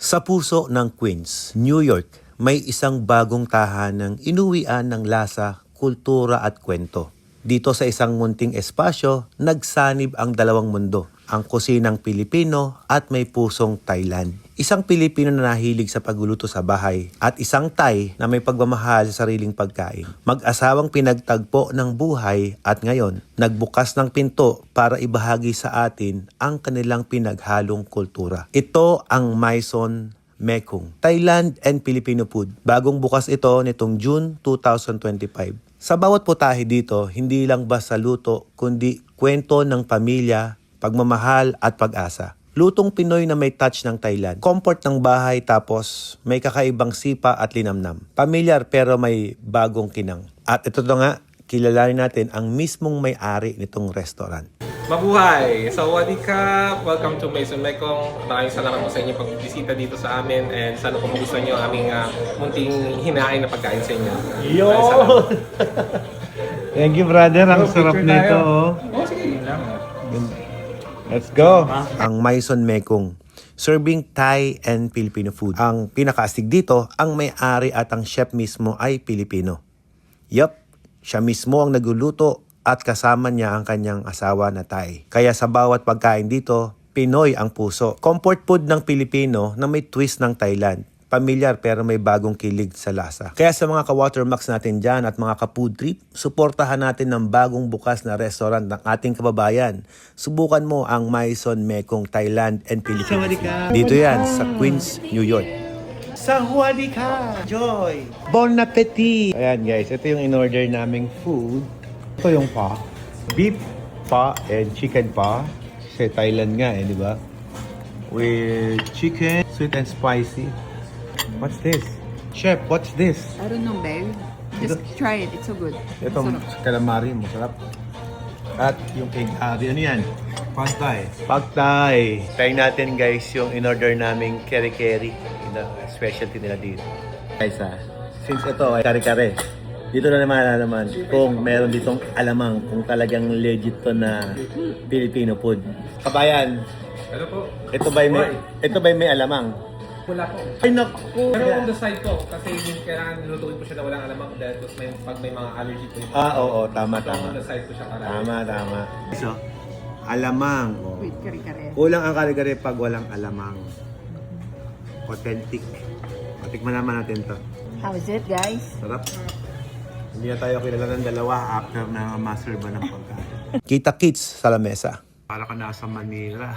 Sa puso ng Queens, New York, may isang bagong tahanang inuwian ng lasa, kultura at kwento. Dito sa isang munting espasyo, nagsanib ang dalawang mundo, ang kusinang Pilipino at may pusong Thailand. Isang Pilipino na nahilig sa pagluluto sa bahay at isang Thai na may pagmamahal sa sariling pagkain. Mag-asawang pinagtagpo ng buhay at ngayon, nagbukas ng pinto para ibahagi sa atin ang kanilang pinaghalong kultura. Ito ang Maison Mekong, Thailand and Filipino food. Bagong bukas ito nitong June 2025. Sa bawat putahe dito, hindi lang basta luto, kundi kwento ng pamilya, pagmamahal at pag-asa. Lutong Pinoy na may touch ng Thailand. Comfort ng bahay tapos may kakaibang sipa at linamnam. Pamilyar pero may bagong kinang. At ito nga, kilalanin natin ang mismong may-ari nitong restaurant. Mabuhay! Sawadee ka! Welcome to Maison Mekong. Maraming salamat po sa inyong pagbisita dito sa amin and sana po magustuhan nyo ang aming munting hinain na pagkain sa inyo. Yo! Thank you, brother. Ang sarap nito. Oh, sige. Let's go. Ang Maison Mekong, serving Thai and Filipino food. Ang pinakaastig dito, ang may-ari at ang chef mismo ay Pilipino. Yup, siya mismo ang nagluluto at kasama niya ang kanyang asawa na Thai. Kaya sa bawat pagkain dito, Pinoy ang puso. Comfort food ng Pilipino na may twist ng Thailand. Pamilyar pero may bagong kilig sa lasa. Kaya sa mga ka-watermax natin dyan at mga ka-food trip, suportahan natin ng bagong bukas na restaurant ng ating kababayan. Subukan mo ang Maison Mekong Thailand and Filipino food. Dito yan sa Queens, New York. Sawadee ka! Joy! Bon appetit! Ayan guys, ito yung in-order naming food. Ito yung pa. Beef pa and chicken pa. Kasi Thailand nga di ba? With chicken, sweet and spicy. What's this? Chef, what's this? I don't know, babe. Just try it. It's so good. Itong calamari, masarap. At yung egg ari, ano yan? Pad Thai. Pad Thai. Try natin guys yung in-order naming keri-keri. Specialty nila dito. Guys since ito ay kare-kare, dito na naman kung meron ditong alamang, kung talagang legit to na Filipino food. Kabayan, Hello po. ito ba may alamang? Wala po. Ay naku! Pero on the side ko, kasi kailangan nilutuin po siya na walang alamang dahil pag may mga allergy po. Oo, tama. So on the side ko siya para. Tama. So, alamang. With kare-kare. Kulang ang kare-kare pag walang alamang. Authentic. Matikman naman natin to. How is it, guys? Sarap. Hindi na tayo kilala ng dalawa after na master ba ng pagkain. Kita kits sa lamesa. Para ka nasa Manila.